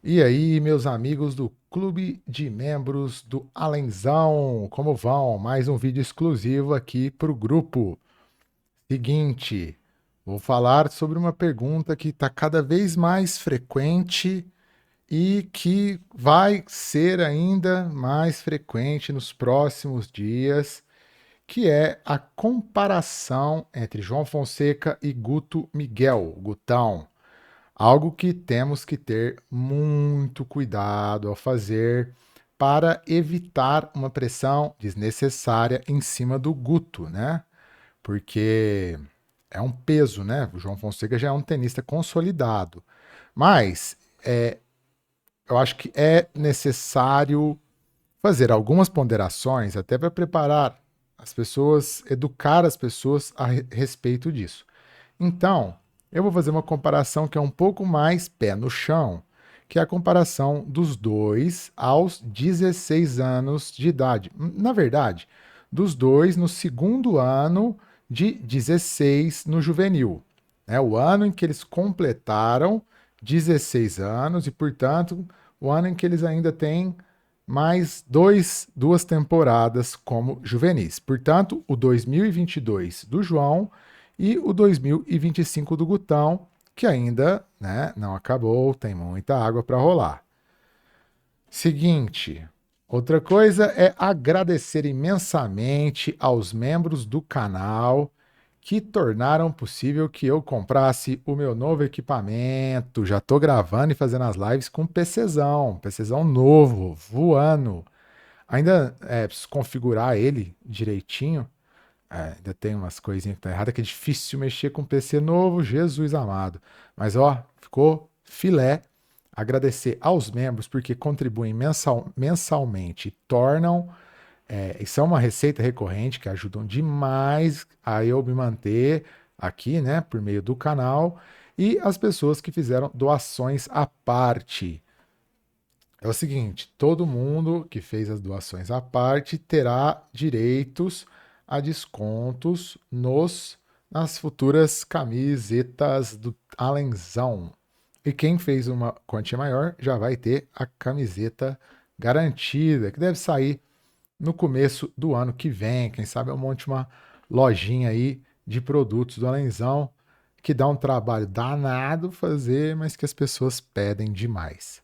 E aí, meus amigos do Clube de Membros do Alenzão, como vão? Mais um vídeo exclusivo aqui para o grupo. Seguinte, vou falar sobre uma pergunta que está cada vez mais frequente e que vai ser ainda mais frequente nos próximos dias, que é a comparação entre João Fonseca e Guto Miguel, Gutão. Algo que temos que ter muito cuidado ao fazer para evitar uma pressão desnecessária em cima do Guto, né? Porque é um peso, né? O João Fonseca já é um tenista consolidado. Mas eu acho que é necessário fazer algumas ponderações até para preparar as pessoas, educar as pessoas a respeito disso. Então, eu vou fazer uma comparação que é um pouco mais pé no chão, que é a comparação dos dois aos 16 anos de idade. Na verdade, dos dois no segundo ano de 16 no juvenil. É o ano em que eles completaram 16 anos e, portanto, o ano em que eles ainda têm mais duas temporadas como juvenis. Portanto, o 2022 do João e o 2025 do Gutão, que ainda, né, não acabou, tem muita água para rolar. Seguinte, outra coisa é agradecer imensamente aos membros do canal que tornaram possível que eu comprasse o meu novo equipamento. Já estou gravando e fazendo as lives com PCzão novo, voando. Ainda preciso configurar ele direitinho. Ainda tem umas coisinhas que tá errada, que é difícil mexer com PC novo, Jesus amado. Mas ó, ficou filé. Agradecer aos membros porque contribuem mensalmente, tornam isso é uma receita recorrente que ajudam demais a eu me manter aqui, né, por meio do canal, e as pessoas que fizeram doações à parte. É o seguinte, todo mundo que fez as doações à parte terá direitos a descontos nas futuras camisetas do Alenzão. E quem fez uma quantia maior já vai ter a camiseta garantida, que deve sair no começo do ano que vem. Quem sabe eu monte uma lojinha aí de produtos do Alenzão, que dá um trabalho danado fazer, mas que as pessoas pedem demais.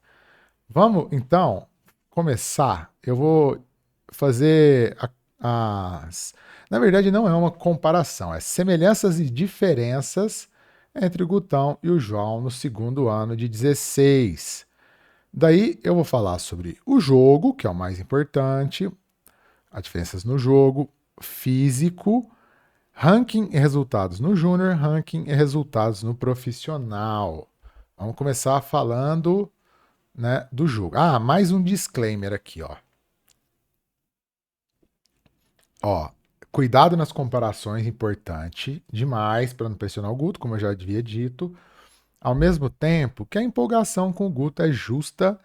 Vamos então começar. Eu vou fazer as. Na verdade, não é uma comparação, é semelhanças e diferenças entre o Gutão e o João no segundo ano de 16. Daí eu vou falar sobre o jogo, que é o mais importante, as diferenças no jogo, físico, ranking e resultados no júnior, ranking e resultados no profissional. Vamos começar falando, né, do jogo. Ah, mais um disclaimer aqui, ó. Ó, cuidado nas comparações, importante demais para não pressionar o Guto, como eu já havia dito. Ao mesmo tempo que a empolgação com o Guto é justa,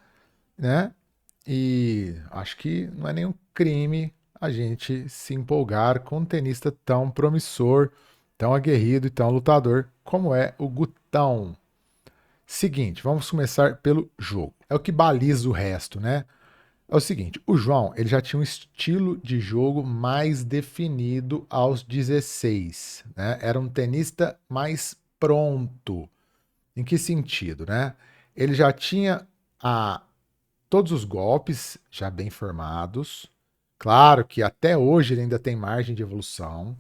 né? E acho que não é nenhum crime a gente se empolgar com um tenista tão promissor, tão aguerrido e tão lutador como é o Gutão. Seguinte, vamos começar pelo jogo. É o que baliza o resto, né? É o seguinte, o João, ele já tinha um estilo de jogo mais definido aos 16, né? Era um tenista mais pronto. Em que sentido, né? Ele já tinha a, todos os golpes já bem formados. Claro que até hoje ele ainda tem margem de evolução,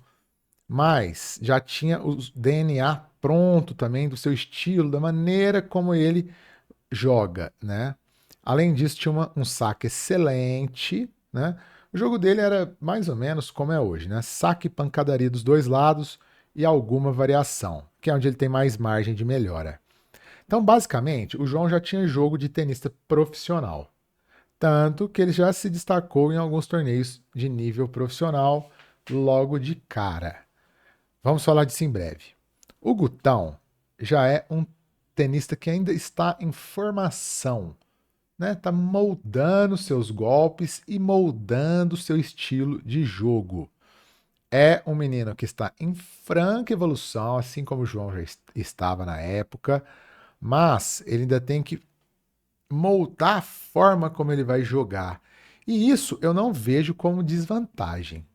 mas já tinha o DNA pronto também do seu estilo, da maneira como ele joga, né? Além disso, tinha um saque excelente, né? O jogo dele era mais ou menos como é hoje, né? Saque e pancadaria dos dois lados e alguma variação, que é onde ele tem mais margem de melhora. Então, basicamente, o João já tinha jogo de tenista profissional, tanto que ele já se destacou em alguns torneios de nível profissional logo de cara. Vamos falar disso em breve. O Gutão já é um tenista que ainda está em formação, né? Tá moldando seus golpes e moldando seu estilo de jogo. É um menino que está em franca evolução, assim como o João já estava na época, mas ele ainda tem que moldar a forma como ele vai jogar. E isso eu não vejo como desvantagem,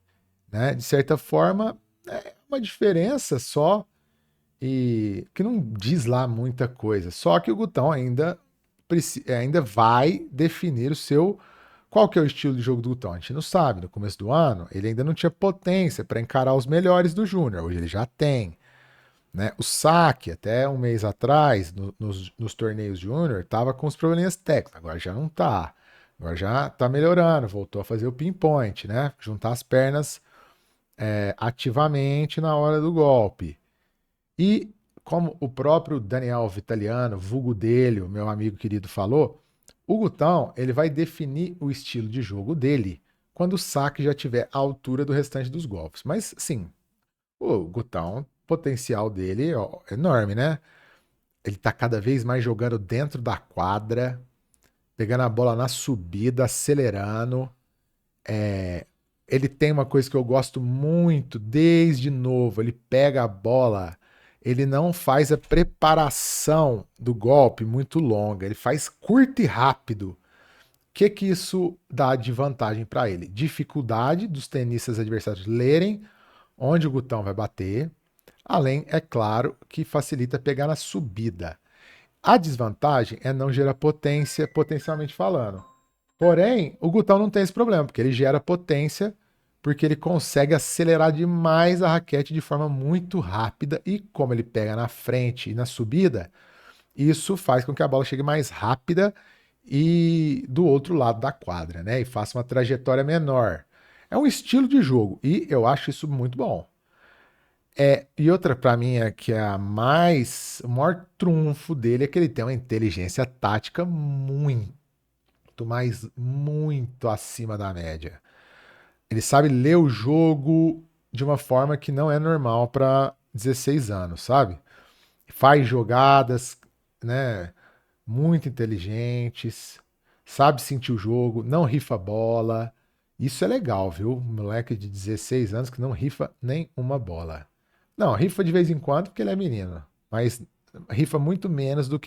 né? De certa forma, é uma diferença só e que não diz lá muita coisa. Só que o Gutão ainda vai definir o seu qual que é o estilo de jogo do Gutão. A gente não sabe. No começo do ano, ele ainda não tinha potência para encarar os melhores do Júnior. Hoje ele já tem. Né? O saque, até um mês atrás, nos torneios Júnior, estava com os probleminhas técnicos. Agora já não está. Agora já está melhorando, voltou a fazer o pinpoint, né? Juntar as pernas ativamente na hora do golpe. E como o próprio Daniel Vitaliano, vulgo dele, o meu amigo querido, falou, o Gutão ele vai definir o estilo de jogo dele quando o saque já tiver a altura do restante dos golpes. Mas, sim, o Gutão, o potencial dele é enorme, né? Ele tá cada vez mais jogando dentro da quadra, pegando a bola na subida, acelerando. Ele tem uma coisa que eu gosto muito desde novo. Ele pega a bola, ele não faz a preparação do golpe muito longa, ele faz curto e rápido. O que isso dá de vantagem para ele? Dificuldade dos tenistas adversários lerem onde o Gutão vai bater, além, é claro, que facilita pegar na subida. A desvantagem é não gerar potência, potencialmente falando. Porém, o Gutão não tem esse problema, porque ele gera potência, porque ele consegue acelerar demais a raquete de forma muito rápida e como ele pega na frente e na subida, isso faz com que a bola chegue mais rápida e do outro lado da quadra, né? E faça uma trajetória menor. É um estilo de jogo e eu acho isso muito bom. E outra para mim é que o maior trunfo dele é que ele tem uma inteligência tática muito acima da média. Ele sabe ler o jogo de uma forma que não é normal para 16 anos, sabe? Faz jogadas, né, muito inteligentes, sabe sentir o jogo, não rifa a bola. Isso é legal, viu? Um moleque de 16 anos que não rifa nem uma bola. Não, rifa de vez em quando porque ele é menino, mas rifa muito menos do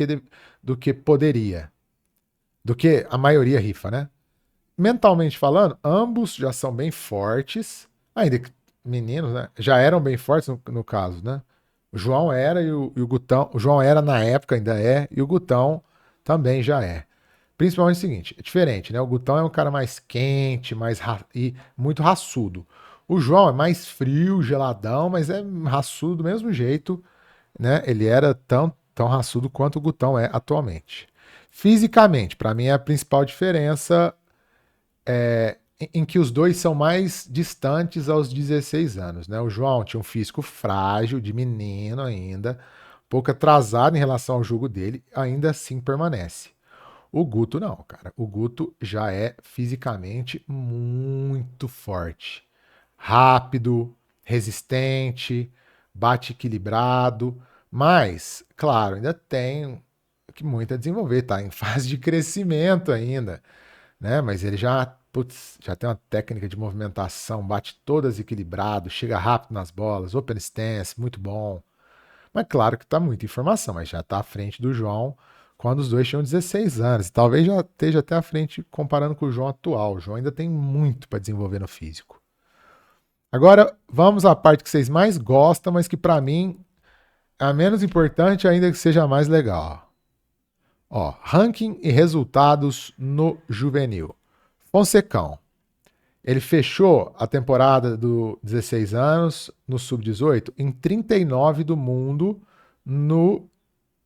que poderia, do que a maioria rifa, né? Mentalmente falando, ambos já são bem fortes, ainda que meninos, né? Já eram bem fortes no caso, né? O João era e o Gutão. O João era na época, ainda é, e o Gutão também já é. Principalmente o seguinte, é diferente, né? O Gutão é um cara mais quente, e muito raçudo. O João é mais frio, geladão, mas é raçudo do mesmo jeito, né? Ele era tão raçudo quanto o Gutão é atualmente. Fisicamente, para mim é a principal diferença em que os dois são mais distantes aos 16 anos, né? O João tinha um físico frágil, de menino ainda, pouco atrasado em relação ao jogo dele, ainda assim permanece. O Guto não, cara. O Guto já é fisicamente muito forte. Rápido, resistente, bate equilibrado, mas, claro, ainda tem que muito a desenvolver, tá em fase de crescimento ainda, né? Mas ele já tem uma técnica de movimentação, bate todas equilibrado, chega rápido nas bolas, open stance, muito bom. Mas claro que tá muita informação, mas já tá à frente do João quando os dois tinham 16 anos. E talvez já esteja até à frente comparando com o João atual. O João ainda tem muito para desenvolver no físico. Agora, vamos à parte que vocês mais gostam, mas que para mim é a menos importante, ainda que seja a mais legal. Ó, ranking e resultados no juvenil. Fonsecão. Ele fechou a temporada do 16 anos no sub-18 em 39 do mundo no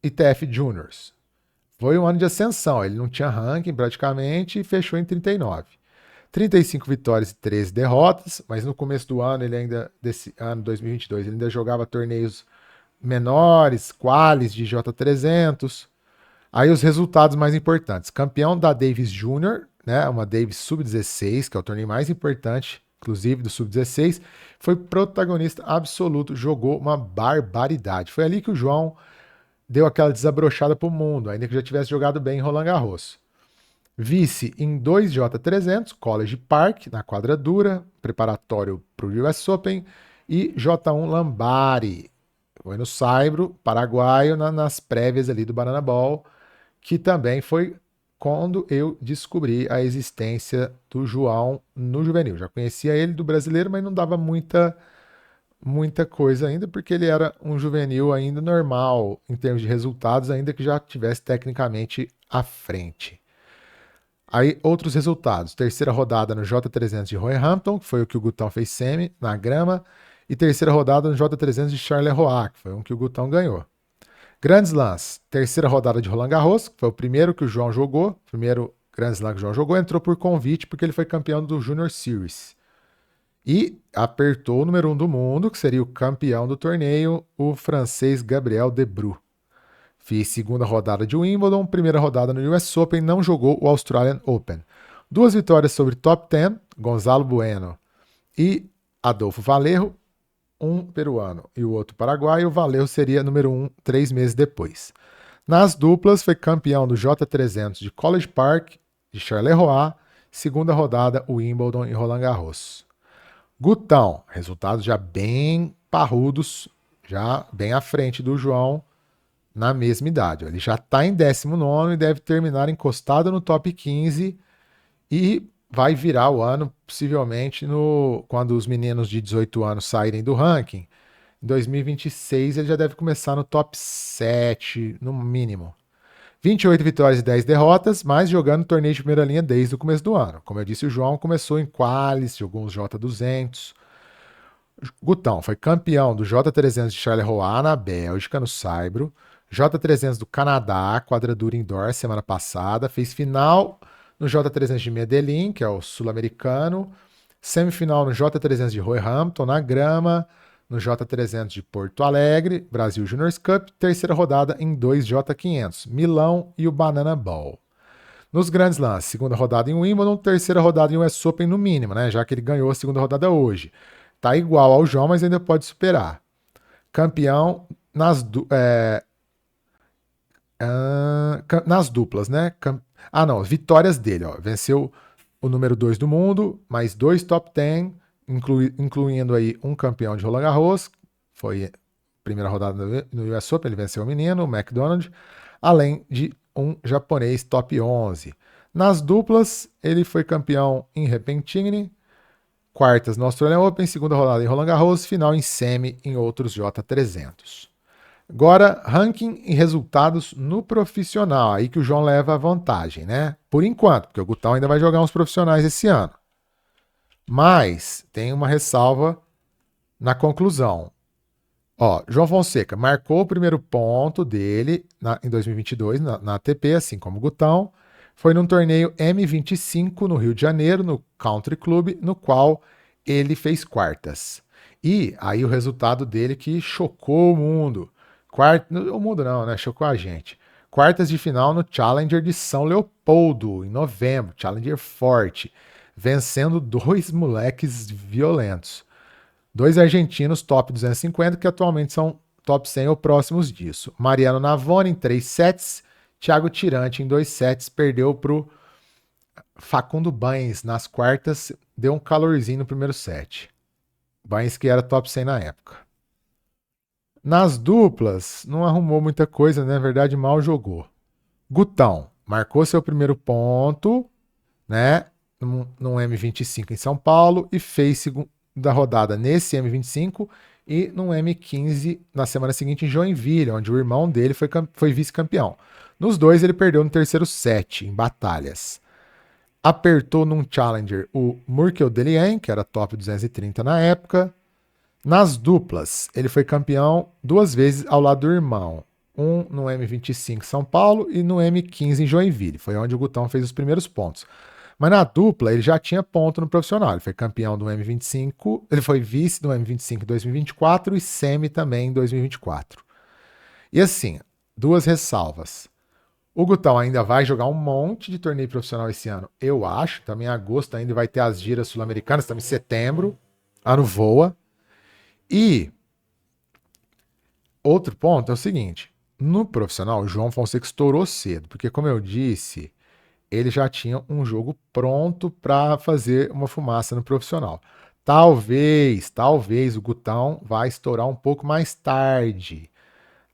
ITF Juniors. Foi um ano de ascensão, ele não tinha ranking praticamente e fechou em 39. 35 vitórias e 13 derrotas, mas no começo do ano, desse ano 2022, ele ainda jogava torneios menores, qualis de J300. Aí os resultados mais importantes. Campeão da Davis Junior, né, uma Davis Sub-16, que é o torneio mais importante, inclusive do Sub-16, foi protagonista absoluto, jogou uma barbaridade. Foi ali que o João deu aquela desabrochada pro mundo, ainda que já tivesse jogado bem em Roland Garros. Vice em 2 J300, College Park, na quadra dura, preparatório para o US Open, e J1 Lambari, foi no Saibro, paraguaio, nas prévias ali do Banana Ball, que também foi quando eu descobri a existência do João no juvenil. Já conhecia ele do brasileiro, mas não dava muita coisa ainda, porque ele era um juvenil ainda normal em termos de resultados, ainda que já tivesse tecnicamente à frente. Aí, outros resultados. Terceira rodada no J300 de Roehampton, que foi o que o Gutão fez semi na grama. E terceira rodada no J300 de Charleroi, que foi um que o Gutão ganhou. Grand Slams. Terceira rodada de Roland Garros, que foi o primeiro que o João jogou. Primeiro Grand Slam que o João jogou. Entrou por convite, porque ele foi campeão do Junior Series. E apertou o número 1 do mundo, que seria o campeão do torneio, o francês Gabriel Debrou. Fiz segunda rodada de Wimbledon, primeira rodada no US Open, não jogou o Australian Open. 2 vitórias sobre top 10, Gonzalo Bueno e Adolfo Valerro, um peruano e o outro paraguaio. O Valerro seria número 1 3 meses depois. Nas duplas, foi campeão do J300 de College Park, de Charleroi, segunda rodada Wimbledon e Roland Garros. Gutão, resultados já bem parrudos, já bem à frente do João, na mesma idade. Ele já está em 19º e deve terminar encostado no top 15 e vai virar o ano, possivelmente, quando os meninos de 18 anos saírem do ranking. Em 2026 ele já deve começar no top 7, no mínimo. 28 vitórias e 10 derrotas, mas jogando torneio de primeira linha desde o começo do ano. Como eu disse, o João começou em qualis, jogou uns J200. Gutão foi campeão do J300 de Charleroi, na Bélgica, no Saibro. J300 do Canadá, quadradura indoor, semana passada. Fez final no J300 de Medellín, que é o sul-americano. Semifinal no J300 de Roehampton, na grama. No J300 de Porto Alegre, Brasil Juniors Cup. Terceira rodada em 2 J500, Milão e o Banana Ball. Nos Grand Slams, segunda rodada em Wimbledon, terceira rodada em US Open no mínimo, né? Já que ele ganhou a segunda rodada hoje. Tá igual ao João, mas ainda pode superar. Campeão nas duplas, né? Vitórias dele, ó. Venceu o número 2 do mundo, mais 2 top 10, incluindo aí um campeão de Roland Garros, foi a primeira rodada no US Open, ele venceu o menino, o McDonald, além de um japonês top 11. Nas duplas, ele foi campeão em Repentigny, quartas no Australian Open, segunda rodada em Roland Garros, final em semi em outros J300. Agora, ranking e resultados no profissional, aí que o João leva a vantagem, né? Por enquanto, porque o Gutão ainda vai jogar uns profissionais esse ano. Mas tem uma ressalva na conclusão. Ó, João Fonseca marcou o primeiro ponto dele em 2022 na ATP, assim como o Gutão. Foi num torneio M25 no Rio de Janeiro, no Country Club, no qual ele fez quartas. E aí o resultado dele que chocou o mundo. O mundo não, né? Chocou a gente. Quartas de final no Challenger de São Leopoldo, em novembro. Challenger forte. Vencendo 2 moleques violentos. 2 argentinos top 250, que atualmente são top 100 ou próximos disso. Mariano Navone em 3 sets. Thiago Tirante em 2 sets. Perdeu pro Facundo Baens nas quartas. Deu um calorzinho no primeiro set. Baens que era top 100 na época. Nas duplas, não arrumou muita coisa, né? Na verdade, mal jogou. Gutão marcou seu primeiro ponto, né? Num M25 em São Paulo e fez segunda rodada nesse M25 e num M15 na semana seguinte em Joinville, onde o irmão dele foi vice-campeão. Nos dois, ele perdeu no terceiro set, em batalhas. Apertou num Challenger o Murkel Delien, que era top 230 na época. Nas duplas, ele foi campeão 2 vezes ao lado do irmão. Um no M25 em São Paulo e no M15 em Joinville. Foi onde o Gutão fez os primeiros pontos. Mas na dupla, ele já tinha ponto no profissional. Ele foi campeão do M25, ele foi vice do M25 em 2024 e semi também em 2024. E assim, 2 ressalvas. O Gutão ainda vai jogar um monte de torneio profissional esse ano, eu acho. Também em agosto ainda vai ter as giras sul-americanas, também em setembro. Ano voa. E outro ponto é o seguinte, no profissional o João Fonseca estourou cedo, porque como eu disse, ele já tinha um jogo pronto para fazer uma fumaça no profissional. Talvez o Gutão vai estourar um pouco mais tarde,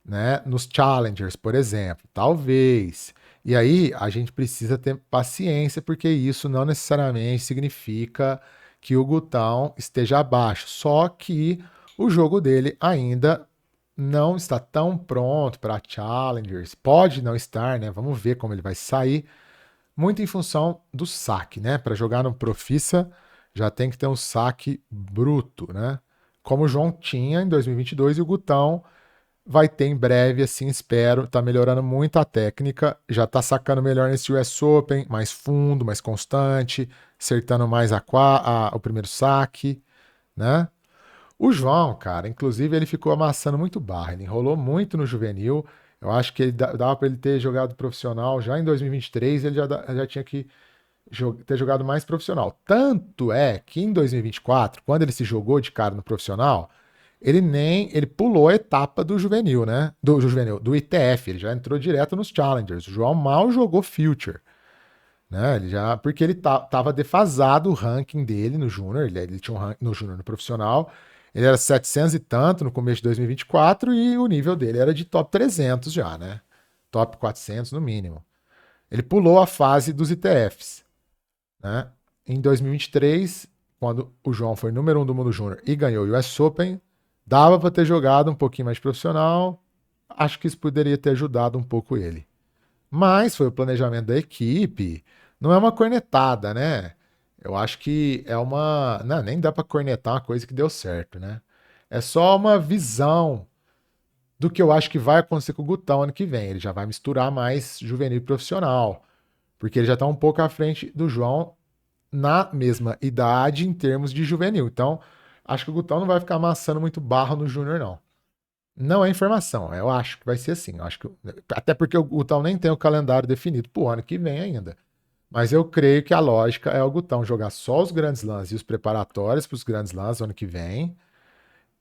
né? Nos Challengers, por exemplo, talvez. E aí a gente precisa ter paciência, porque isso não necessariamente significa que o Gutão esteja abaixo. Só que o jogo dele ainda não está tão pronto para Challengers. Pode não estar, né? Vamos ver como ele vai sair. Muito em função do saque, né? Para jogar no Profissa já tem que ter um saque bruto, né? Como o João tinha em 2022 e o Gutão vai ter em breve, assim, espero. Tá melhorando muito a técnica, já tá sacando melhor nesse US Open, mais fundo, mais constante, acertando mais o primeiro saque, né? O João, cara, inclusive ele ficou amassando muito barra, ele enrolou muito no juvenil. Eu acho que ele dava para ele ter jogado profissional já em 2023, ele já tinha que ter jogado mais profissional. Tanto é que em 2024, quando ele se jogou de cara no profissional, ele pulou a etapa do juvenil, né? Do ITF, ele já entrou direto nos Challengers. O João mal jogou Future, né? Porque ele tava defasado o ranking dele no Júnior, ele tinha um ranking no Júnior no profissional, ele era 700 e tanto no começo de 2024 e o nível dele era de top 300 já, né? Top 400 no mínimo. Ele pulou a fase dos ITFs, né? Em 2023, quando o João foi número 1 do mundo júnior e ganhou o US Open, dava para ter jogado um pouquinho mais profissional. Acho que isso poderia ter ajudado um pouco ele. Mas foi o planejamento da equipe. Não é uma cornetada, né? Eu acho que é uma. Não, nem dá para cornetar uma coisa que deu certo, né? É só uma visão do que eu acho que vai acontecer com o Gutão ano que vem. Ele já vai misturar mais juvenil e profissional. Porque ele já está um pouco à frente do João na mesma idade em termos de juvenil. Então, acho que o Gutão não vai ficar amassando muito barro no Júnior, não. Não é informação, eu acho que vai ser assim. Eu acho que, até porque o Gutão nem tem o calendário definido para o ano que vem ainda. Mas eu creio que a lógica é o Gutão jogar só os grandes lãs e os preparatórios para os grandes lãs ano que vem.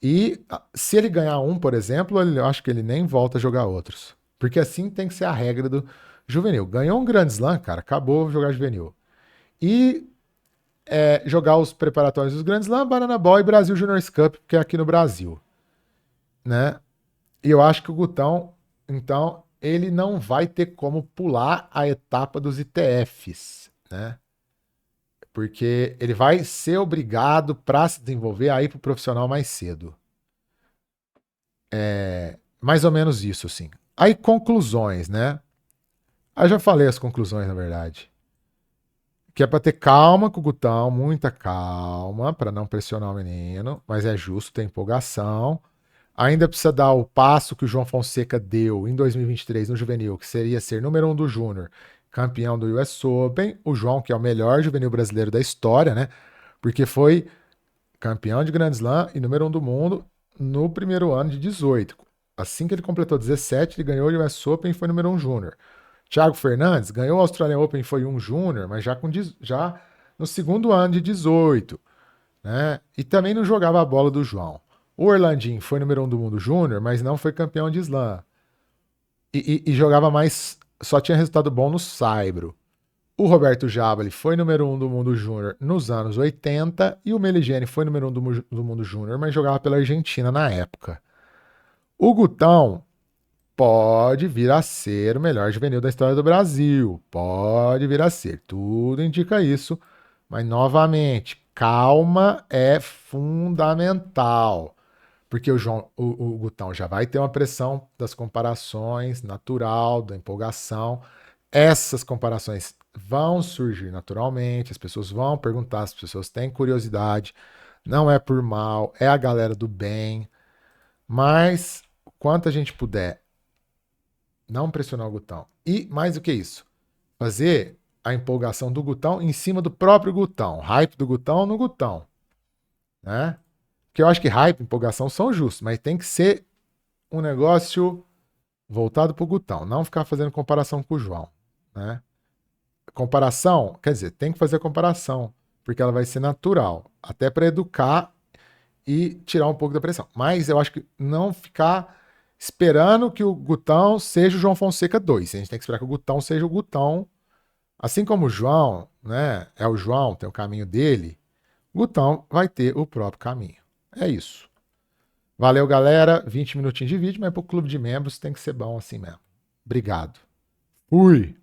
E se ele ganhar um, por exemplo, eu acho que ele nem volta a jogar outros. Porque assim tem que ser a regra do juvenil. Ganhou um Grand Slam, cara, acabou jogar juvenil. E jogar os preparatórios dos Grand Slam, Banana Ball e Brasil Juniors Cup, que é aqui no Brasil, né? E eu acho que o Gutão, então, ele não vai ter como pular a etapa dos ITFs, né? Porque ele vai ser obrigado para se desenvolver a ir para o profissional mais cedo. Mais ou menos isso, sim. Aí, conclusões, né? Eu já falei as conclusões, na verdade. Que é para ter calma com o Gutão, muita calma, para não pressionar o menino, mas é justo ter empolgação. Ainda precisa dar o passo que o João Fonseca deu em 2023 no juvenil, que seria ser número 1 do Júnior, campeão do US Open. O João, que é o melhor juvenil brasileiro da história, né? Porque foi campeão de Grand Slam e número 1 do mundo no primeiro ano de 18. Assim que ele completou 17, ele ganhou o US Open e foi número 1 Júnior. Thiago Fernandes ganhou o Australian Open e foi um Júnior, mas já no segundo ano de 18, né? E também não jogava a bola do João. O Orlandinho foi número 1 do mundo Júnior, mas não foi campeão de slam. E jogava mais, só tinha resultado bom no Saibro. O Roberto Jabali foi número 1 do mundo Júnior nos anos 80 e o Meligeni foi número 1 do mundo Júnior, mas jogava pela Argentina na época. O Gutão pode vir a ser o melhor juvenil da história do Brasil. Pode vir a ser. Tudo indica isso. Mas, novamente, calma é fundamental. Porque o Gutão já vai ter uma pressão das comparações natural, da empolgação. Essas comparações vão surgir naturalmente, as pessoas vão perguntar, as pessoas têm curiosidade. Não é por mal, é a galera do bem. Mas, quanto a gente puder não pressionar o Gutão. E mais do que isso, fazer a empolgação do Gutão em cima do próprio Gutão. Hype do Gutão no Gutão. Né? Porque eu acho que hype e empolgação são justos, mas tem que ser um negócio voltado para o Gutão. Não ficar fazendo comparação com o João. Né? Comparação, quer dizer, tem que fazer comparação, porque ela vai ser natural. Até para educar e tirar um pouco da pressão. Mas eu acho que não ficar esperando que o Gutão seja o João Fonseca 2. A gente tem que esperar que o Gutão seja o Gutão. Assim como o João, né? É o João, tem o caminho dele. O Gutão vai ter o próprio caminho. É isso. Valeu, galera. 20 minutinhos de vídeo, mas pro clube de membros tem que ser bom assim mesmo. Obrigado. Fui!